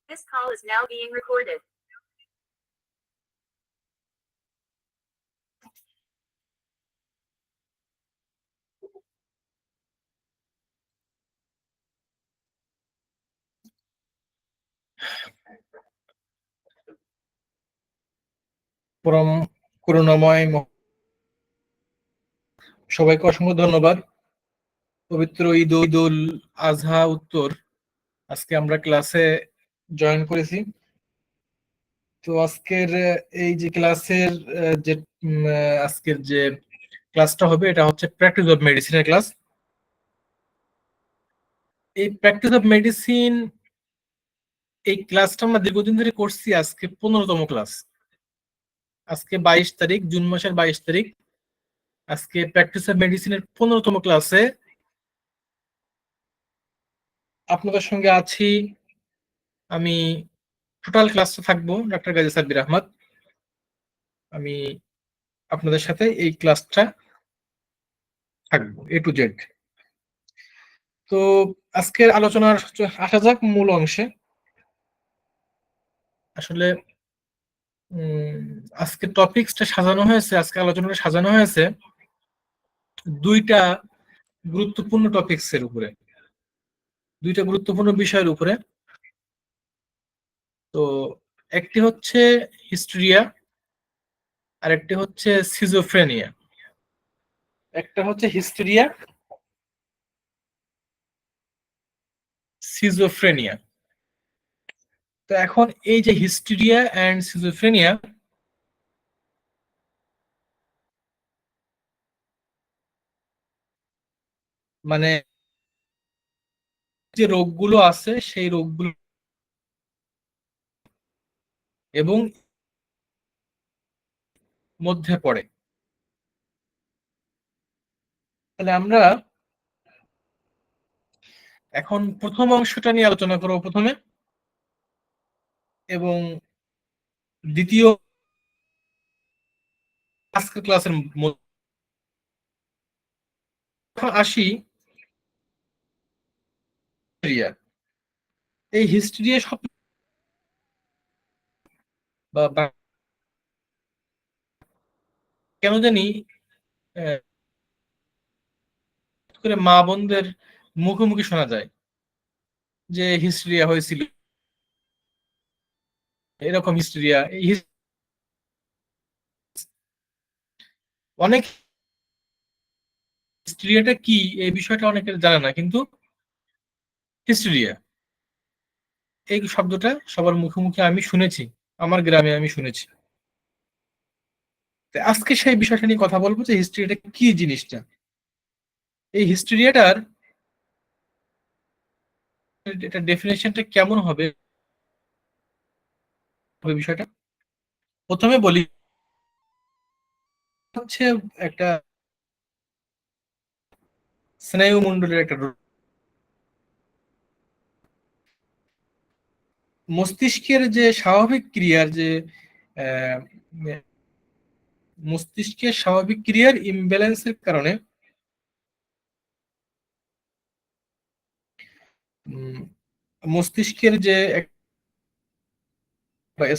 This call is now being recorded. পরম করুণাময় সবাইকে অসংখ্য ধন্যবাদ। পবিত্র ঈদ উল আজহা উত্তর আজকে আমরা ক্লাসে জয়েন করেছি। তো আজকের এই যে ক্লাসের যে আজকের যে ক্লাসটা হবে এটা হচ্ছে প্র্যাকটিস অফ মেডিসিনের ক্লাস। এই প্র্যাকটিস অফ মেডিসিন এই ক্লাসটা আমরা দীর্ঘদিন ধরে করছি, আজকে 15তম ক্লাস। আজকে 22 তারিখ, জুন মাসের 22 তারিখ। আজকে প্র্যাকটিস অফ মেডিসিনের 15তম ক্লাসে আপনাদের সঙ্গে আছি আমি। টোটাল ক্লাসটা থাকবো ডাক্তার গাজী সাব্বির আহমদ। আমি আপনাদের সাথে এই ক্লাসটা থাকবো এ টু জেড। তো আজকের আলোচনার আসা যাক মূল অংশে। আসলে আজকে টপিকসটা সাজানো হয়েছে, আজকে আলোচনাটা সাজানো হয়েছে দুইটা গুরুত্বপূর্ণ টপিকসের উপরে, দুইটা গুরুত্বপূর্ণ বিষয়ের উপরে। তো একটি হচ্ছে হিস্টেরিয়া আর একটি হচ্ছে সিজোফ্রেনিয়া। একটা হচ্ছে হিস্টেরিয়া, সিজোফ্রেনিয়া। তো এখন এই যে হিস্টেরিয়া এন্ড সিজোফ্রেনিয়া, মানে যে রোগগুলো আছে সেই রোগগুলো এবং মধ্যে পড়ে। তাহলে আমরা এখন প্রথম অংশটা নিয়ে আলোচনা করব প্রথমে, এবং দ্বিতীয় আজকের ক্লাসের আসি হিস্টেরিয়া। এই হিস্টেরিয়া সব কেন জানি করে মা বোনদের মুখে মুখে শোনা যায় যে হিস্টেরিয়া হয়েছিল, এরকম হিস্টেরিয়া। অনেক হিস্টেরিয়াটা কি এই বিষয়টা অনেকের জানে না, কিন্তু হিস্টেরিয়া এই শব্দটা সবার মুখে মুখে আমি শুনেছি, আমার গ্রামে আমি শুনেছি। আজকে সেই বিষয়টা নিয়ে কথা বলবো যে হিস্টেরিয়াটা কি জিনিসটা। এই হিস্টেরিয়াটার এটা ডেফিনেশনটা কেমন হবে বিষয়টা প্রথমে বলি। হচ্ছে একটা স্নায়ুমণ্ডলের একটা রোগ। মস্তিষ্কের যে স্বাভাবিক ক্রিয়ার যে আহ, মস্তিষ্কের স্বাভাবিক ক্রিয়ার ইমব্যালেন্সের কারণে মস্তিষ্কের যে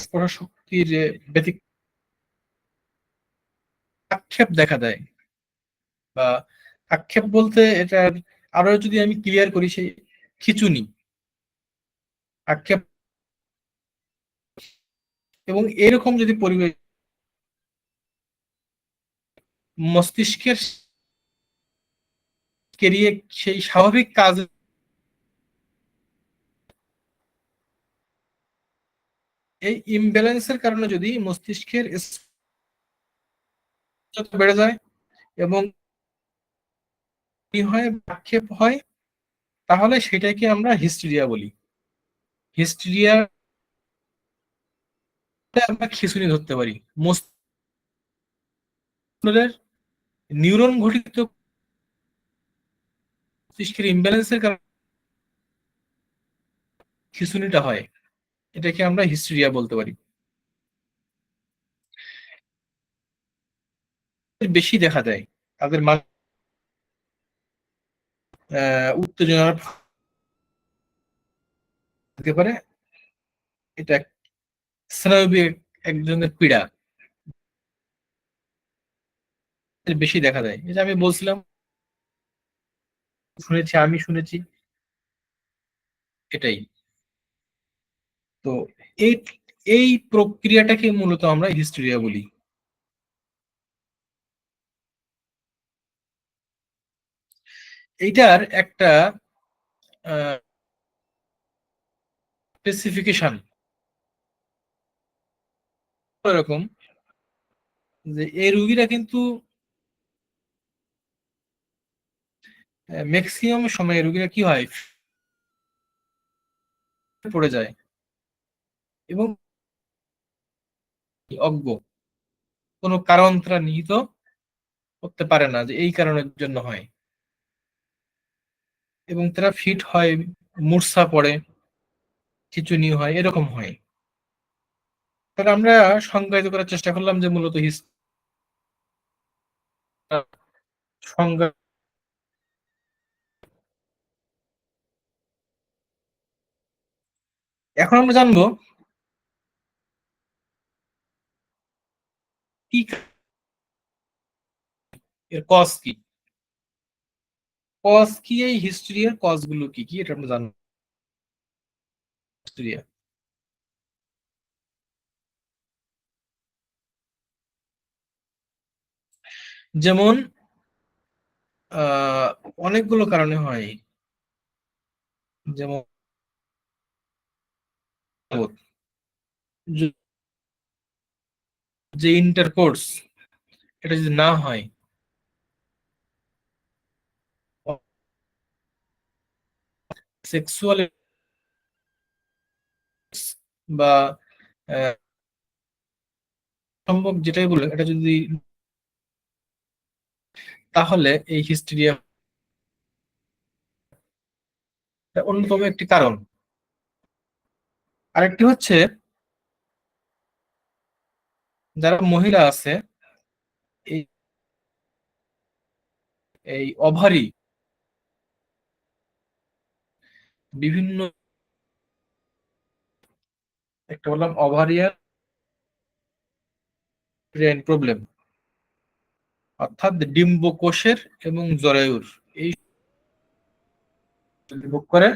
স্পর্শ শক্তির যে আক্ষেপ দেখা দেয়, বা আক্ষেপ বলতে এটার আরো যদি আমি ক্লিয়ার করি, সেই খিঁচুনি আক্ষেপ। এবং এরকম যদি পরিবেশ মস্তিষ্কের কেরিয়ে সেই স্বাভাবিক কাজ, এই ইমব্যালেন্সের কারণে যদি মস্তিষ্কের বেড়ে যায় এবং হয় আক্ষেপ হয়, তাহলে সেটাকে আমরা হিস্টেরিয়া বলি। হিস্টেরিয়া আমরা খিঁচুনি ধরতে পারি। মস্তিষ্কের নিউরন ঘটিত মস্তিষ্কের ইমব্যালেন্সের কারণে খিঁচুনিটা হয়, এটাকে আমরা হিস্টেরিয়া বলতে পারি। বেশি দেখা দেয় তাদের উত্তেজনার হতে পারে, এটা স্নায়বিক একজনের পীড়া বেশি দেখা যায়। এই যে আমি বলছিলাম, আমি শুনেছি এটাই। তো এই এই প্রক্রিয়াটাকে মূলত আমরা হিস্টেরিয়া বলি। এইটার একটা স্পেসিফিকেশন এরকম যে এই রুগীরা কিন্তু ম্যাক্সিমাম সময় রুগীরা কি হয়, পড়ে যায় এবং অজ্ঞ, কোনো কারণ তারা নিহিত করতে পারে না যে এই কারণের জন্য হয়, এবং তারা ফিট হয়, মূর্ছা পড়ে, খিঁচুনি হয়, এরকম হয়। তাহলে আমরা সংজ্ঞায়িত করার চেষ্টা করলাম যে মূলত সংজ্ঞা। এখন আমরা জানবো কি এর কজ কি, কজ কি, এই হিস্ট্রিয়ার কজ গুলো কি কি এটা আমরা জানবো। হিস্ট্রিয়া যেমন আহ অনেকগুলো কারণে হয়। যেমন যে ইন্টারকোর্স এটা যদি না হয়, সেক্সুয়াল বা সম্ভব যেটাই বলে এটা যদি, তাহলে এই হিস্টেরিয়া অন্যতম একটি কারণ। আরেকটি হচ্ছে যারা মহিলা আছে, এই এই ওভারি বিভিন্ন, একটা বললাম ওভারিয়ান প্রবলেম, অর্থাৎ ডিম্বকোষের এবং জরায়ুর এই যদি ভোগ করে,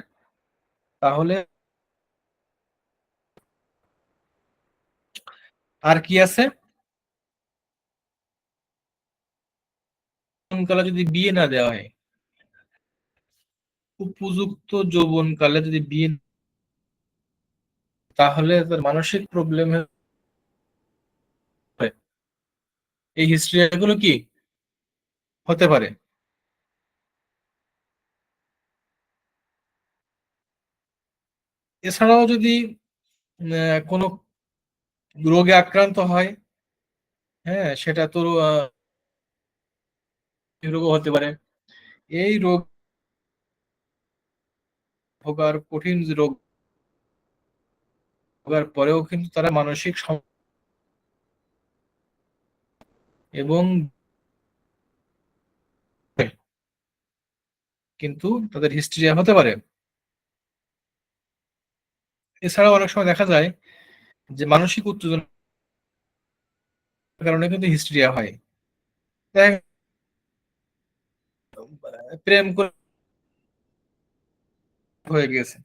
তাহলে আর কি আছে, কালে যদি বিয়ে না দেওয়া হয়, উপযুক্ত যৌবনকালে যদি বিয়ে, তাহলে তার মানসিক প্রবলেম হয়। এই হিস্ট্রি গুলো কি হতে পারে। এছাড়াও যদি কোনো রোগে আক্রান্ত হয়, হ্যাঁ সেটা তো রোগও হতে পারে। এই রোগ ভোগার কঠিন রোগ ভোগার পরেও কিন্তু তারা মানসিক এবং কিন্তু তাদের হিস্ট্রিয়া হতে পারে। এছাড়াও অনেক সময় দেখা যায় যে মানসিক উত্তেজনার কারণে কিন্তু হিস্ট্রিয়া হয়। প্রেম করে হয়ে গেছে,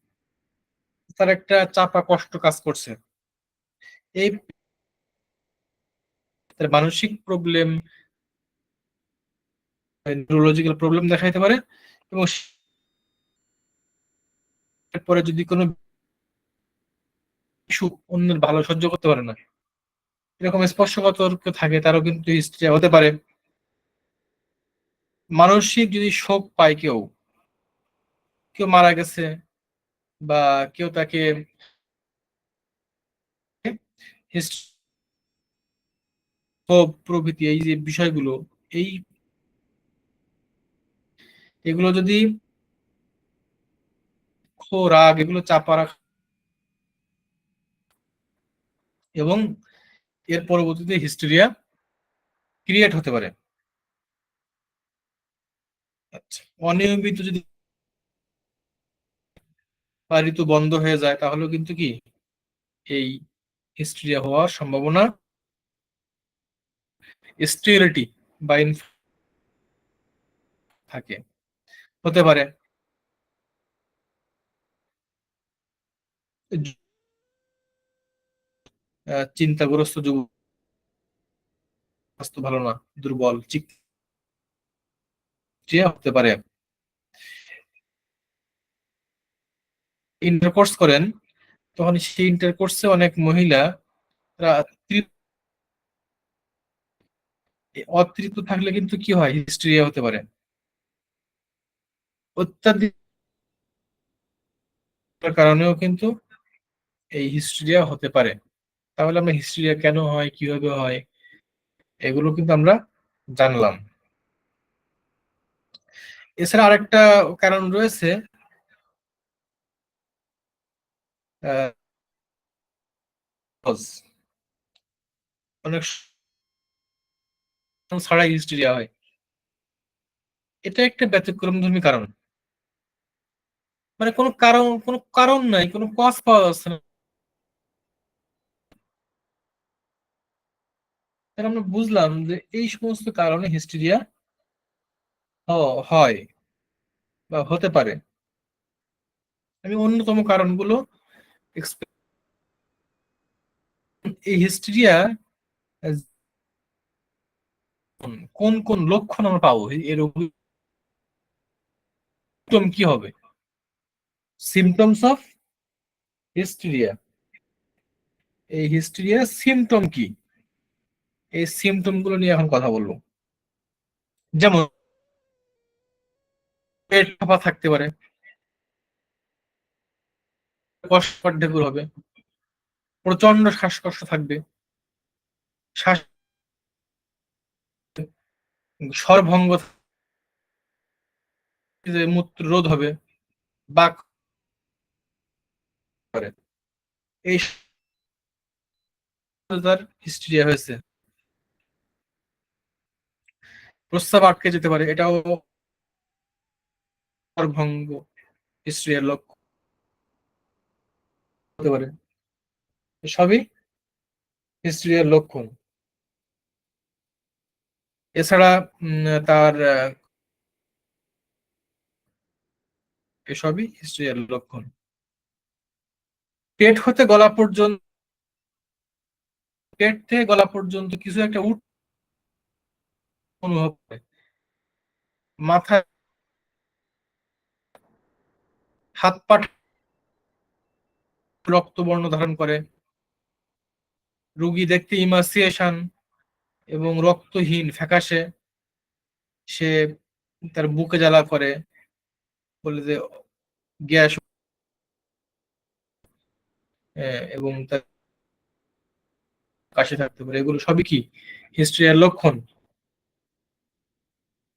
তার একটা চাপা কষ্ট কাজ করছে, এই তার মানসিক প্রবলেম, নিউরোলজিক্যাল প্রবলেম দেখাইতে পারে। এবং পরে যদি কোনো শিশু অন্যের ভালো সহ্য করতে পারে না, এরকম স্পর্শকাতর কেউ থাকে, তারও কিন্তু হিস্ট্রি হতে পারে। মানসিক যদি শোক পায়, কেউ কেউ মারা গেছে বা কেউ তাকে ক্ষোভ প্রভৃতি, এই যে বিষয়গুলো, এই এগুলো যদি রাগ এগুলো চাপা রাখা এবং এর পরবর্তীতে হিস্টেরিয়া ক্রিয়েট হতে পারে। আচ্ছা, অনিয়মিত যদি বা ঋতু বন্ধ হয়ে যায়, তাহলেও কিন্তু কি এই হিস্ট্রিয়া হওয়ার সম্ভাবনা স্টেরিলিটি বা থাকে, হতে পারে চিন্তাগ্রস্ত যুবক, স্বাস্থ্য ভালো না, দুর্বল, চিকিৎসা হতে পারে। ইন্টারকোর্স করেন, তখন সেই ইন্টারকোর্সে অনেক মহিলা অতৃপ্ত থাকলে কিন্তু কি হয়, হিস্ট্রিয়া হতে পারে। অত্যাধিক কারণেও কিন্তু এই হিস্ট্রিয়া হতে পারে। তাহলে আমরা হিস্ট্রিয়া কেন হয়, কিভাবে হয়, এগুলো কিন্তু আমরা জানলাম। এছাড়া আরেকটা কারণ রয়েছে, অনেক ছাড়াই হিস্ট্রিয়া হয়। এটা একটা ব্যতিক্রমধর্মী কারণ, মানে কোনো কারণ নাই, কোনো কজ পাওয়া যাচ্ছে না, তাহলে আমরা বুঝলাম যে এই সমস্ত কারণে হিস্টেরিয়া হয় বা হতে পারে। আমি অন্যতম কারণগুলো এই হিস্টেরিয়া কোন কোন লক্ষণ আমরা পাবো, এর কি হবে, সিমটমস অফ হিস্টেরিয়া। এই হিস্টেরিয়া সিমটম কি, এই সিমটম গুলো নিয়ে এখন কথা বলবো। যেমন পেট ফাঁপা থাকতে পারে, কষ্ট ঢেকুর হবে, প্রচন্ড শ্বাসকষ্ট থাকবে, শ্বাস স্বরভঙ্গ, মূত্র রোধ হবে, বাক করে, এই তার হিস্টেরিয়া হয়েছে। প্রস্রাব আটকে যেতে পারে, এটাও স্বরভঙ্গ হিস্টেরিয়ার লক্ষণ হতে পারে, সবই হিস্টেরিয়ার লক্ষণ। এছাড়া তার এসবই হিস্টেরিয়ার লক্ষণ। পেট হতে গলা পর্যন্ত, পেট থেকে গলা পর্যন্ত কিছু একটা অনুভব করে, মাথায়, হাত পা রক্তবর্ণ ধারণ করে, রোগী দেখতে ইমাসিয়েশন এবং রক্তহীন ফ্যাকাশে, সে তার বুকে জ্বালা করে, বলে যে গ্যাস, এবং তার কাশি থাকতে পারে, এগুলো সবই কি হিস্ট্রিয়ার লক্ষণ।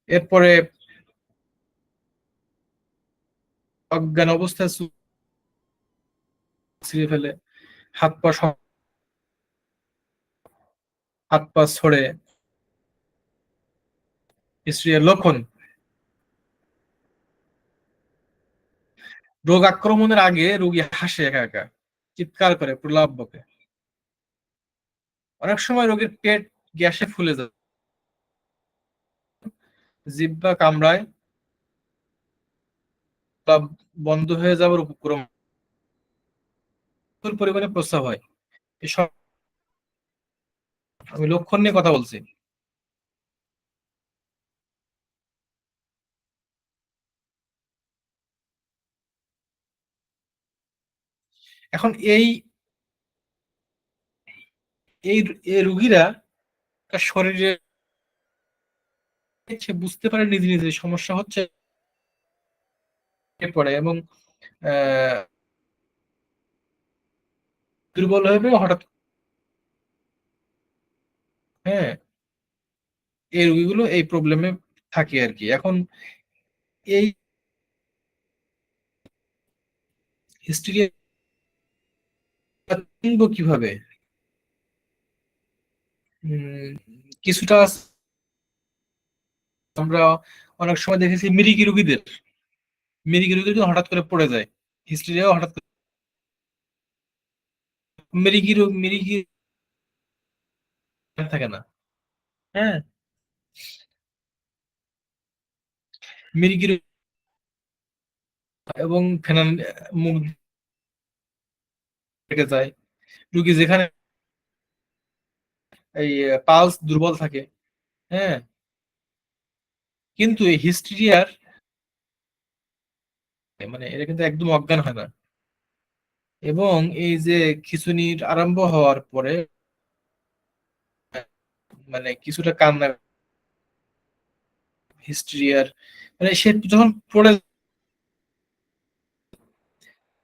এরপরে অজ্ঞান অবস্থায় ছিঁড়ে ফেলে, হাত পা হাত পা ছড়ে, হিস্ট্রিয়ার লক্ষণ। রোগ আক্রমণের আগে রোগী হাসে একা একা, চিৎকার করে, প্রলাপ বকে। অনেক সময় রোগীর পেট গ্যাসে ফুলে যায়, জিহ্বা কামড়ায় বা বন্ধ হয়ে যাওয়ার উপক্রম, প্রচুর পরিমাণে প্রস্রাব হয়। এসব আমি লক্ষণ নিয়ে কথা বলছি। এখন এই এই রুগীরা তার শরীরে, সে বুঝতে পারে নিজে নিজে সমস্যা হচ্ছে, পড়ে এবং আহ দুর্বল হয়ে পড়ে হঠাৎ। হ্যাঁ, এই রোগীগুলো এই প্রবলেমে থাকে আর কি। এখন এই হিস্টেরিয়া চিনবো কিভাবে? কিছুটা আমরা অনেক সময় দেখেছি মিরিকি রোগীদের হঠাৎ করে পড়ে যায়, হিস্টেরিয়াও হঠাৎ করে মিরিগি থাকে না। হ্যাঁ, মিরিগির এবং ফেনাল মুখ থেকে যায়। রুগী যেখানে এই পালস দুর্বল থাকে, হ্যাঁ, কিন্তু এই হিস্ট্রিয়ার মানে এটা কিন্তু একদম অজ্ঞান হয় না। এবং এই যে খিঁচুনির আরম্ভ হওয়ার পরে মানে কিছুটা কান্না, হিস্ট্রিয়ার মানে সে যখন পড়ে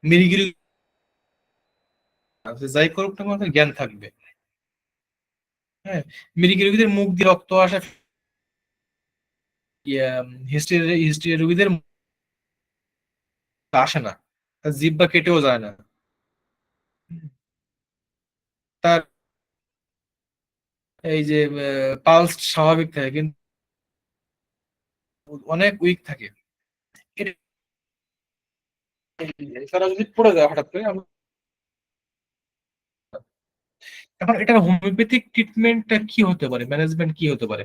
মিরিগিরি যাই করুক না কেন, জ্ঞান থাকবে। হ্যাঁ, মিরিগিরি রোগীদের মুখ দিয়ে রক্ত আসা, হিস্ট্রি রোগীদের আসে না, তার জিহ্বা কেটেও যায় না, তার এই যে পালস স্বাভাবিক থাকে কিন্তু অনেক উইক থাকে। তারা যদি পড়ে যায় হঠাৎ করে এখন এটার হোমিওপ্যাথিক ট্রিটমেন্টটা কি হতে পারে, ম্যানেজমেন্ট কি হতে পারে?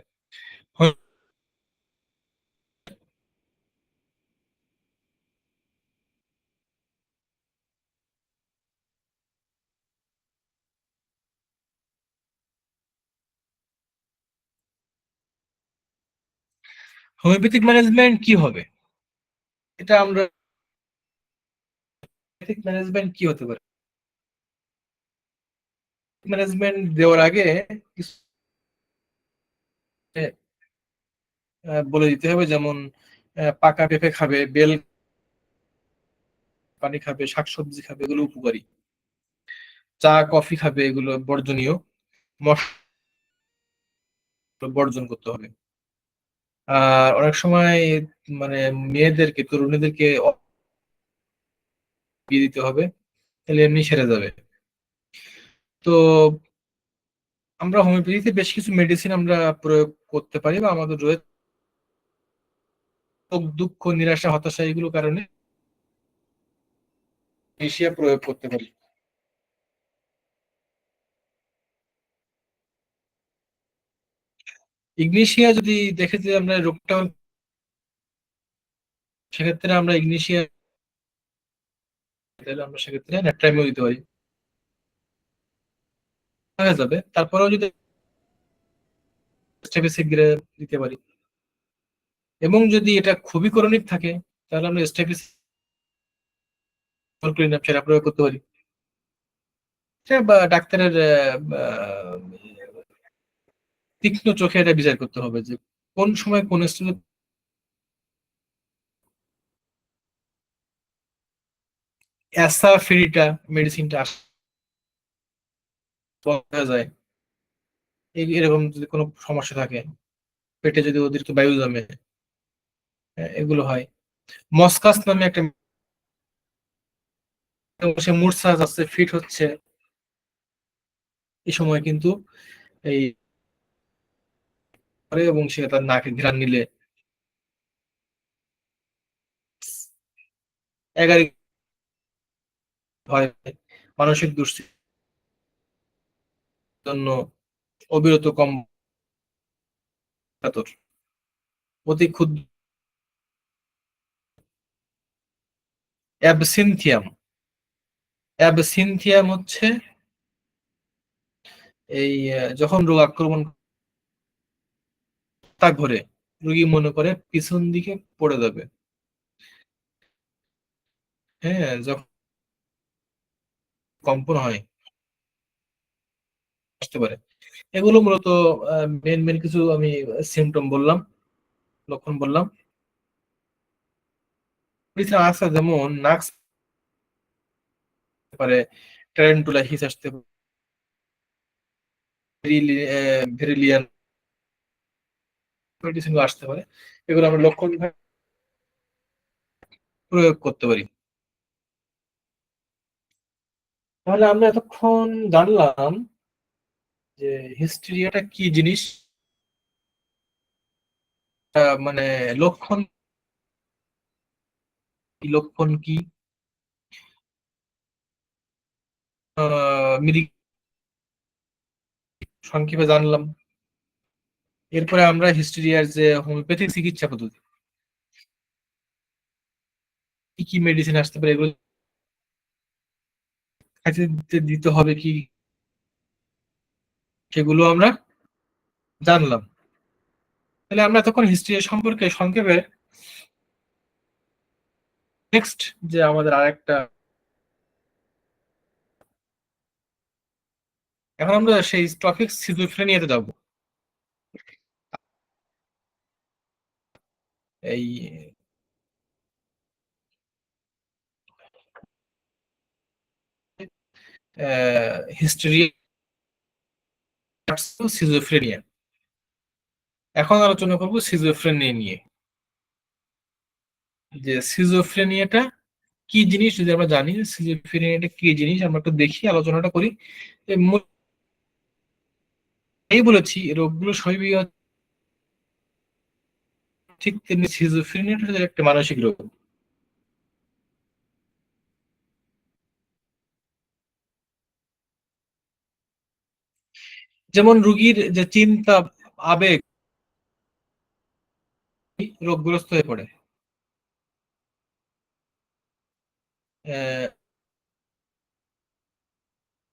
হোমিওপ্যাথিক ম্যানেজমেন্ট কি হবে, এটা আমরা ম্যানেজমেন্ট কি হতে পারে? ম্যানেজমেন্ট দেওয়ার আগে কিছু বলে দিতে হবে, যেমন পাকা পেঁপে খাবে, বেল পানি খাবে, শাকসবজি খাবে, এগুলো উপকারী। চা কফি খাবে, এগুলো বর্জনীয়। মশলা বর্জন করতে হবে। আর অনেক সময় মানে মেয়েদেরকে, তরুণীদেরকে বিয়ে দিতে হবে, তাহলে এমনি সেরে যাবে। তো আমরা হোমিওপ্যাথিতে বেশ কিছু মেডিসিন আমরা প্রয়োগ করতে পারি, বা আমাদের রয়েছে শোক, দুঃখ, নিরাশা, হতাশা এগুলো কারণে এশিয়া প্রয়োগ করতে পারি। ইগনিশিয়া যদি দেখে যে আমরা রোগটা, সেক্ষেত্রে আমরা ইগনিশিয়া, তাহলে আমরা সেক্ষেত্রে ন্যাট্রামিও দিতে পারি, হয়ে যাবে। তারপরেও যদি স্টেপিসিগ্রে দিতে পারি, এবং যদি এটা খুবই করণিক থাকে তাহলে আমরা স্টেপিসিক্লিন সেটা প্রয়োগ করতে পারি। সেটা বা ডাক্তারের তীক্ষ্ণ চোখে এটা বিচার করতে হবে যে কোন সময় কোন স্টেজে অ্যাসাফিরিটা মেডিসিনটা পাওয়া যায়। এরকম যদি কোনো সমস্যা থাকে, পেটে যদি অতিরিক্ত বায়ু জমে, এগুলো হয়। মসকাস নামে একটা, সে মূর্ছা যাচ্ছে, ফিট হচ্ছে, এই সময় কিন্তু এই করে, এবং সে তার নাকে ঘ্রাণ নিলে এগারি হয়, মানসিক দুশ্চিন্তার জন্য অবিরত কম কাতর, অতি ক্ষুদ্র অ্যাবসিনথিয়াম। অ্যাবসিনথিয়াম হচ্ছে এই যখন রোগ আক্রমণ তা ঘরে, রোগী মনে করে পিছন দিকে পড়ে যাবে, হ্যাঁ, যখন কম্পন হয় আসতে পারে। এগুলো মূলত মেন মেন কিছু আমি সিমটম বললাম, লক্ষণ বললাম। এছাড়া আছে যেমন নাক আসতে পারে, ট্যারেন্টুলা হিস আসতে পারে, ভেরিলিয়ান মেডিসিন আসতে পারে। এগুলো আমরা লক্ষণ প্রয়োগ করতে পারি। তাহলে আমরা এতক্ষণ জানলাম যে হিস্টেরিয়াটা কি জিনিস, মানে লক্ষণ কি, লক্ষণ কি, সংক্ষেপে জানলাম। এরপরে আমরা হিস্টেরিয়ার যে হোমিওপ্যাথিক চিকিৎসা পদ্ধতি, কি কি মেডিসিন আসতে পারে, এগুলো খাইতে দিতে হবে কি, সেগুলো আমরা জানলাম। তাহলে আমরা তখন হিস্ট্রি সম্পর্কে সংক্ষেপে নেক্সট যে আমাদের আরেকটা, এখন আমরা সেই টপিক সিজোফ্রেনিয়াতে যাব। এই হিস্ট্রি সিজোফ্রেনিয়া, এখন আলোচনা করব সিজোফ্রেনিয়া নিয়ে। যে সিজোফ্রেনিয়াটা কি জিনিস যদি আমরা জানি, সিজোফ্রেনিয়াটা কি জিনিস আমরা একটু দেখি, আলোচনাটা করি। এই বলেছি এই রোগগুলো সবই ঠিক তেমনি সিজোফ্রেনিয়াটা হচ্ছে একটা মানসিক রোগ। যেমন রোগীর যে চিন্তা, আবেগ রোগগ্রস্ত হয়ে পড়ে,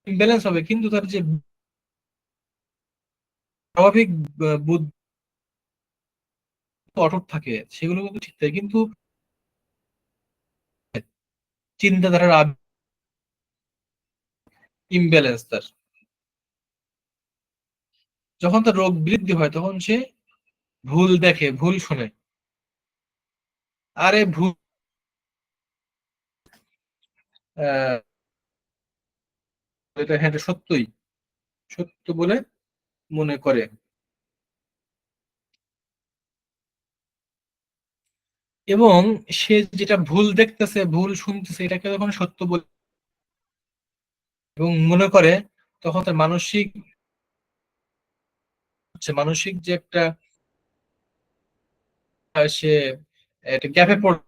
ইমব্যালেন্স হবে, কিন্তু তার যে স্বাভাবিক বুদ্ধি অটুট থাকে সেগুলো কিন্তু ঠিক থাকে, কিন্তু চিন্তাধারার ইমব্যালেন্স তার, যখন তার রোগ বৃদ্ধি হয় তখন সে ভুল দেখে, ভুল শোনে। আরে ভুল আহ, এটা হ্যাঁ এটা সত্যই সত্য বলে মনে করে, এবং সে যেটা ভুল দেখতেছে, ভুল শুনতেছে, এটাকে যখন সত্য বলে এবং মনে করে, তখন তার মানসিক মানসিক যে একটা সে একটা গ্যাপে পড়ে,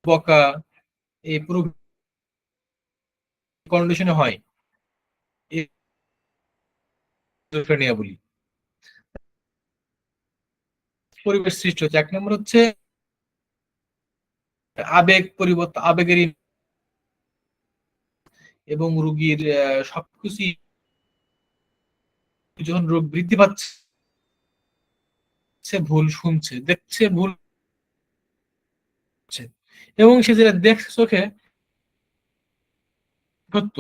বকা, এই পুরো কন্ডিশনে হয়, এই schizophrenia বলি। পরিবেশ সৃষ্টি হচ্ছে, এক নম্বর হচ্ছে আবেগ পরিবর্তন, আবেগের এবং রোগীর সবকিছু, যখন রোগ বৃদ্ধি পাচ্ছে, ভুল শুনছে, দেখছে ভুল হচ্ছে, এবং সে যেটা দেখছে চোখে সত্য,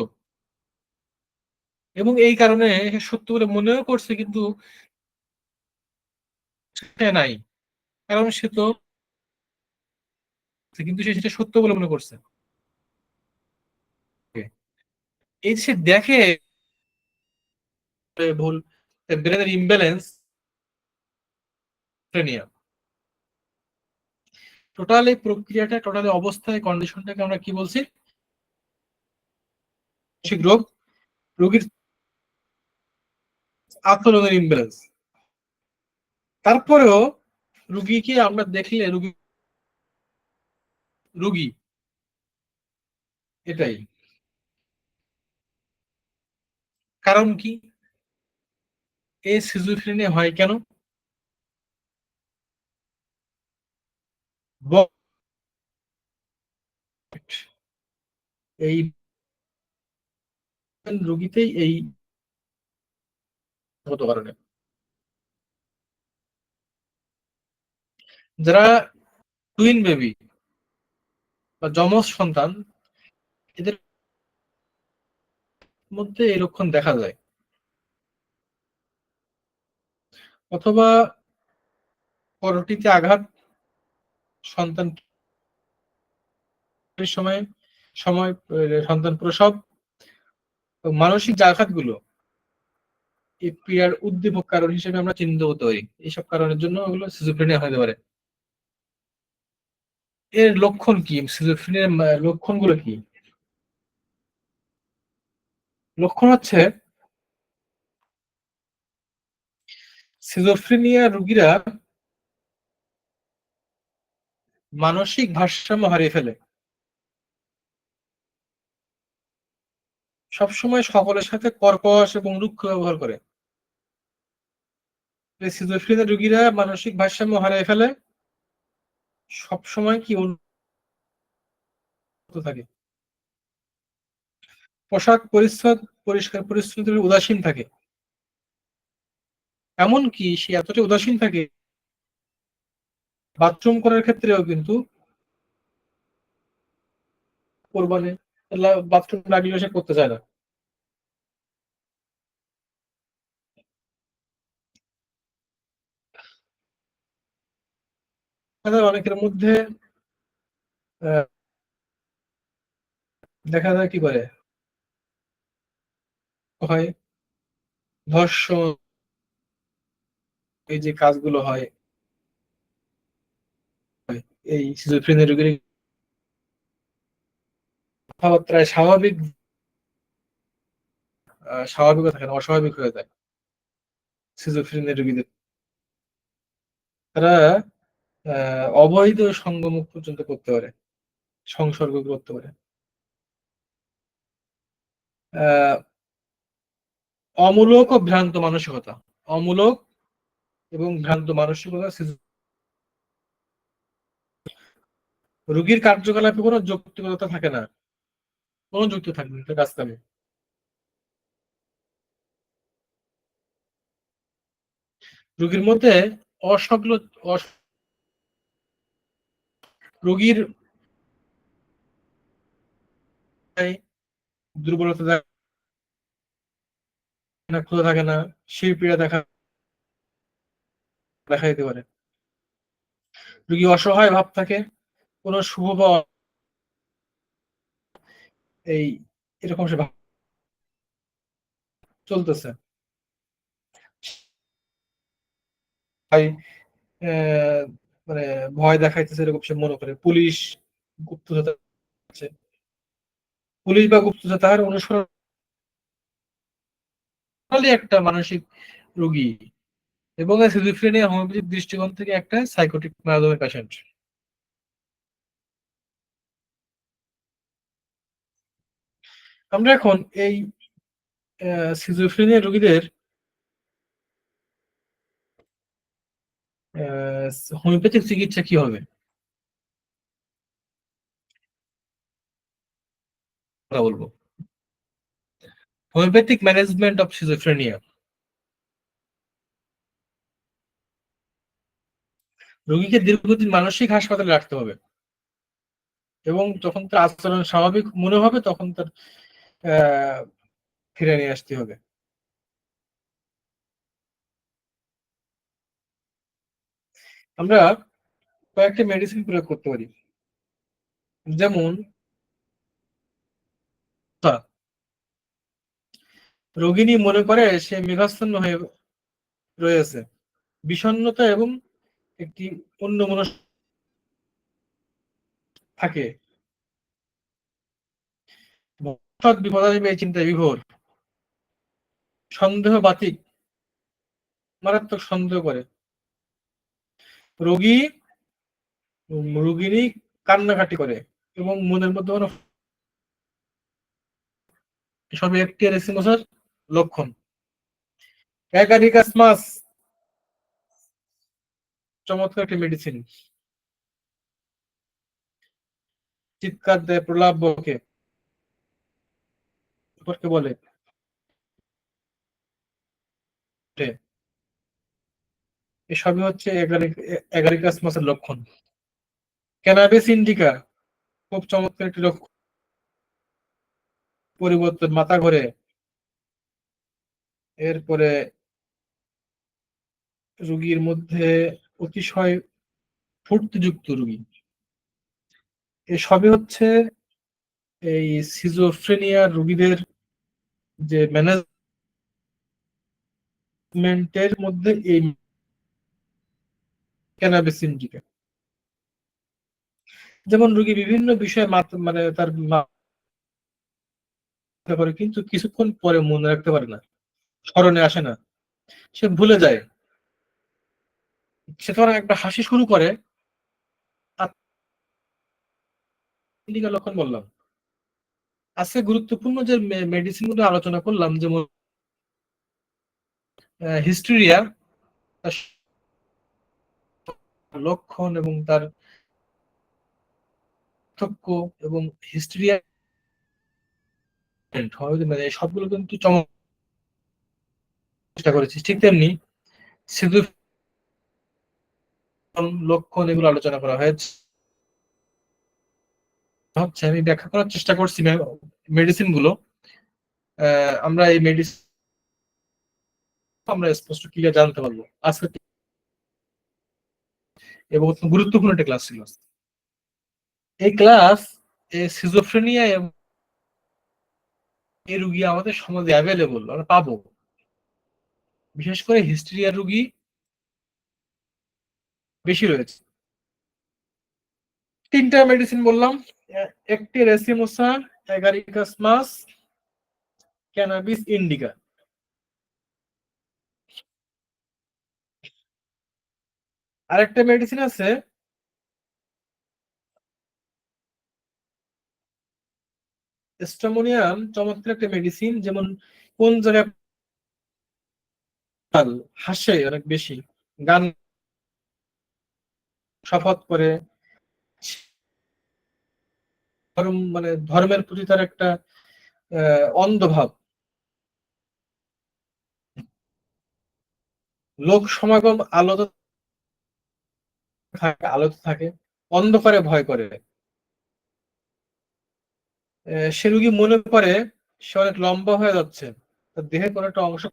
এবং এই কারণে সে সত্য বলে মনেও করছে, কিন্তু সে নাই, কারণ সে তো, কিন্তু সে সেটা সত্য বলে মনে করছে। এই যে সে দেখে ভুল, ব্রেনের ইমব্যালেন্স, টোটাল এই প্রক্রিয়াটা, টোটাল অবস্থায় কন্ডিশনটাকে আমরা কি বলছি, মানসিক রোগ, রোগীর আচরণের ইমব্যালেন্স। তারপরেও রুগীকে আমরা দেখলে রুগী রুগী এটাই কারণ কি, এই সিজোফ্রেনিয়া হয় কেন? ব- এই রুগীতেই এই গত কারণে, যারা টুইন বেবি বা যমজ সন্তান, এদের মধ্যে এই লক্ষণ দেখা যায়, অথবা পরবর্তীতে আঘাত, সন্তান সময় সময় সন্তান প্রসব, মানসিক যে আঘাতগুলো, এই ক্রিয়ার উদ্দীপক কারণ হিসেবে আমরা চিহ্নিত হতে পারি, এইসব কারণের জন্য ওগুলো সিজোফ্রেনিয়া হতে পারে। এর লক্ষণ কি, সিজোফ্রেনিয়ার লক্ষণগুলো কি? লক্ষণ হচ্ছে সিজোফ্রেনিয়া রোগীরা মানসিক ভারসাম্য হারিয়ে ফেলে, সবসময় সকলের সাথে কর্কশ এবং রুক্ষ ব্যবহার করে। সিজোফ্রেনিয়া রোগীরা মানসিক ভারসাম্য হারিয়ে ফেলে, সবসময় কি উন্নত থাকে, পোশাক পরিচ্ছদ পরিষ্কার পরিচ্ছন্নতার উদাসীন থাকে, এমনকি সে এতটা উদাসীন থাকে বাথরুম করার ক্ষেত্রেও কিন্তু কোরবানি বাথরুম লাগলেও সে করতে চায় না। তাদের অনেকের মধ্যে আহ, দেখা যায় কি করে হয়, ধর্ষণ, এই যে কাজগুলো হয়, এই সিজোফ্রেনিয়া রোগীর কথাবার্তায় স্বাভাবিকতা থাকে না, অস্বাভাবিক হয়ে যায় সিজোফ্রেনিয়া রোগীদের। তারা অবৈধ সঙ্গম পর্যন্ত করতে পারে, সংসর্গ করতে পারে। আহ অমূলক ও ভ্রান্ত মানসিকতা, অমূলক এবং ভ্রান্ত মানসিকতা রোগীর কার্যকলাপে কোনো যৌক্তিকতা থাকে না, কোনো যুক্তি থাকবে না কাজ কামে। রোগীর মধ্যে অসংলগ্ন রোগীর দুর্বলতা থাকে না, ক্ষুধা থাকে না, শিরপীড়া দেখা দিতে পারে। রোগী অসহায় ভাব থাকে, কোনো শুভ বা এই এরকম সে ভাব চলতেছে। ভাই আহ, মানে ভয় দেখাইতেছে এরকম সে মনে করে, পুলিশ গুপ্তচর আছে, পুলিশ বা গুপ্তচর তাহার অনুসরণ একটা মানসিক রোগী এবং সিজোফ্রেনিয়া হোমিওপ্যাথিক দৃষ্টিকোণ থেকে একটা সাইকোটিক মাদকের পেশেন্ট। আমরা এখন এই সিজোফ্রেনিয়া রোগীদের হোমিওপ্যাথিক চিকিৎসা কি হবে কথা বলবো। হোমিওপ্যাথিক ম্যানেজমেন্ট অফ সিজোফ্রেনিয়া, রোগীকে দীর্ঘদিন মানসিক হাসপাতালে রাখতে হবে এবং যখন তার আচরণ স্বাভাবিক মনে হবে তখন তার আহ ফিরে নিয়ে আসতে হবে। আমরা কয়েকটা মেডিসিন প্রয়োগ করতে পারি, যেমন রোগিণী মনে করে সে মেঘাচ্ছন্ন হয়ে রয়েছে, বিষণ্ণতা এবং একটি অন্যমনস্ক থাকে, ভবিষ্যৎ বিপদাশঙ্কা এই চিন্তায় বিভোর, সন্দেহ বাতিক, মারাত্মক সন্দেহ করে, রোগী রোগিণী কান্নাকাটি করে এবং মনের মধ্যে কোনো এসব একটি এরিসিমোসার লক্ষণ। অ্যাগারিকাস মাস চমৎকার একটি মেডিসিন, চিৎকার দেয়, প্রলাপ বকে, সম্পর্কে বলে ওঠে। এসবই হচ্ছে অ্যাগারিকাস মাসের লক্ষণ। ক্যানাবিস ইন্ডিকা খুব চমৎকার একটি লক্ষণ, পরিবর্তন, মাথা ঘোরে, এরপরে রোগীর মধ্যে অতিশয় ফুর্তিযুক্ত রোগী, এসবই হচ্ছে এই সিজোফ্রেনিয়া রোগীদের যে ম্যানেজমেন্টের মধ্যে এই ক্যানাবিস ইন্ডিকা। যেমন রোগী বিভিন্ন বিষয়ে মানে তার মাথা করে কিন্তু কিছুক্ষণ পরে মনে রাখতে পারে না, স্মরণে আসে না, সে ভুলে যায়। সে তখন একটা হাসি শুরু করে, ইন্ডিকা লক্ষণ বললাম, আজকে গুরুত্বপূর্ণ যে মেডিসিন গুলো আলোচনা করলাম, যেমন হিস্টেরিয়া, তার লক্ষণ এবং তার পার্থক্য, এবং হিস্টেরিয়া মানে সবগুলো কিন্তু চেষ্টা করেছি। ঠিক তেমনি লক্ষণ এগুলো আলোচনা করা হয়েছে। আমি ব্যাখ্যা করার চেষ্টা করছি মেডিসিন গুলো। আমরা এই মেডিসিন আমরা স্পষ্ট ক্লিয়ার জানতে পারবো আজকে, এবং গুরুত্বপূর্ণ একটা ক্লাস ছিল এই ক্লাস। সিজোফ্রেনিয়া এই রুগী আমাদের সমাজে অ্যাভেলেবল, আমরা পাবো। বিশেষ করে হিস্টেরিয়া রুগী বেশি রয়েছে। তিনটা মেডিসিন বললাম, একটি রেসিমোসা, এগারিকাস মাস, ক্যানাবিস ইন্ডিকা। আরেকটা মেডিসিন আছে স্ট্রামোনিয়াম, চমৎকার একটা মেডিসিন। যেমন কোন জায়গায় হাসে অনেক বেশি, গান শপথ করে, ধর্ম মানে ধর্মের প্রতি তার একটা অন্ধভাব, লোক সমাগম আলোতে থাকে, অন্ধকারে ভয় করে। সে রুগী মনে করে সে অনেক লম্বা হয়ে যাচ্ছে, তার দেহের কোনো একটা অংশ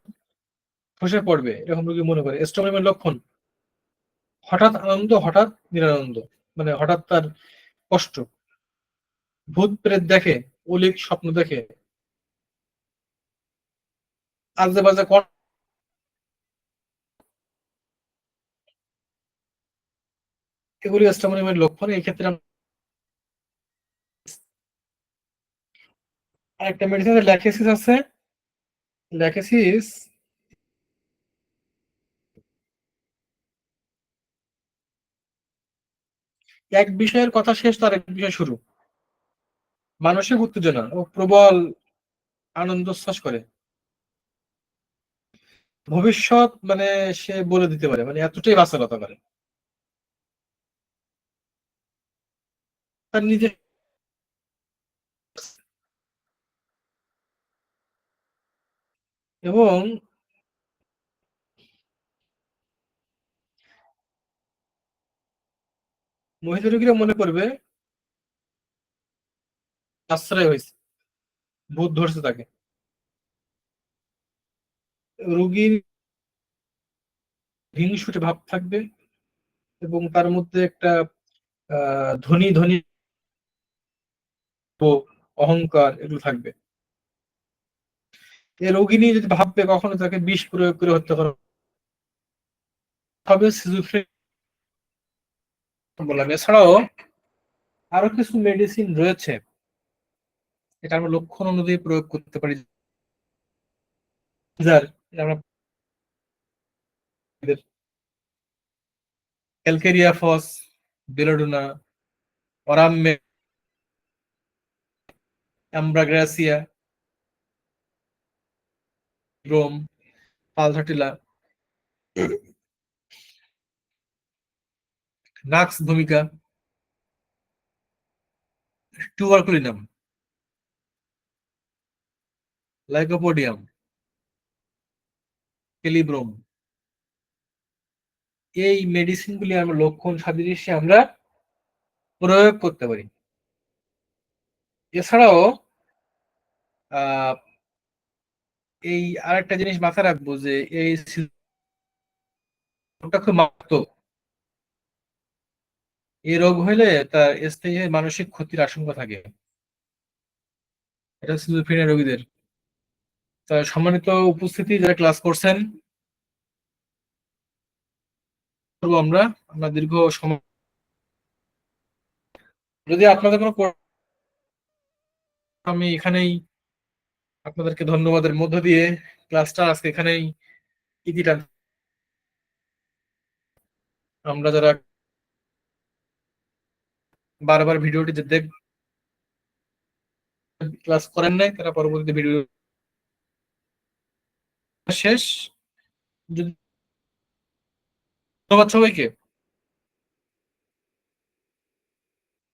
খসে পড়বে, এরকম রুগী মনে করে। স্ট্রোমের লক্ষণ হঠাৎ আনন্দ, হঠাৎ নিরানন্দ, মানে হঠাৎ তার কষ্ট, ভূত প্রেত দেখে, অলিক স্বপ্ন দেখে, আজে বাজে এগুলি স্ট্রোমের লক্ষণ। এই ক্ষেত্রে আরেকটা মেডিসিন ল্যাকেসিস আছে। ল্যাকেসিস এক বিষয়ের কথা শেষ, তার এক বিষয় শুরু। মানসিক উত্তেজনা ও প্রবল আনন্দ উচ্ছ্বাস করে, ভবিষ্যৎ মানে সে বলে দিতে পারে, মানে এতটাই বাস্তবতা করে তার নিজের। এবং মহিলা রোগীরা মনে করবে আশ্রয় হয়েছে, ভূত ধরছে তাকে। রোগীর হিংসুটে ভাব থাকবে, এবং তার মধ্যে একটা ধনী ধনী অহংকার এগুলো থাকবে। এই রোগী নিয়ে যদি ভাববে কখনো তাকে বিষ প্রয়োগ করে হত্যা করা হবে, সিজোফ্রেনিয়া বললাম। এছাড়াও আরো কিছু মেডিসিন রয়েছে, এটা আমরা লক্ষণ অনুযায়ী প্রয়োগ করতে পারি। যার আমরা ক্যালকেরিয়া ফস, বেলোডোনা, অরামে, অ্যাম্ব্রাগ্রাসিয়া, ব্রোম, পালথাটিলা, নাক্স ভূমিকা, টুবারকুলিনাম, লাইকোপোডিয়াম, কেলিব্রোম, এই মেডিসিন গুলি আমরা লক্ষণ সাদৃশ্যে আমরা প্রয়োগ করতে পারি। এছাড়াও আহ এই আরেকটা জিনিস মাথায় রাখবো যে এই রোগটা খুব মারাত্মক। এই রোগ হইলে তার স্থায়ী মানসিক ক্ষতির আশঙ্কা থাকে, এটা সিজোফ্রেনিয়া রোগীদের। তা সম্মানিত উপস্থিতি যারা ক্লাস করছেন, করবো আমরা আমরা দীর্ঘ সময়, যদি আপনাদের কোনো আমি এখানেই আপনাদেরকে ধন্যবাদের মধ্য দিয়ে ক্লাসটা আজকে এখানেই ইতি টান। আমরা যারা বারবার ভিডিওটি ক্লাস করেন নাই তারা পরবর্তী ভিডিও শেষ। ধন্যবাদ সবাইকে।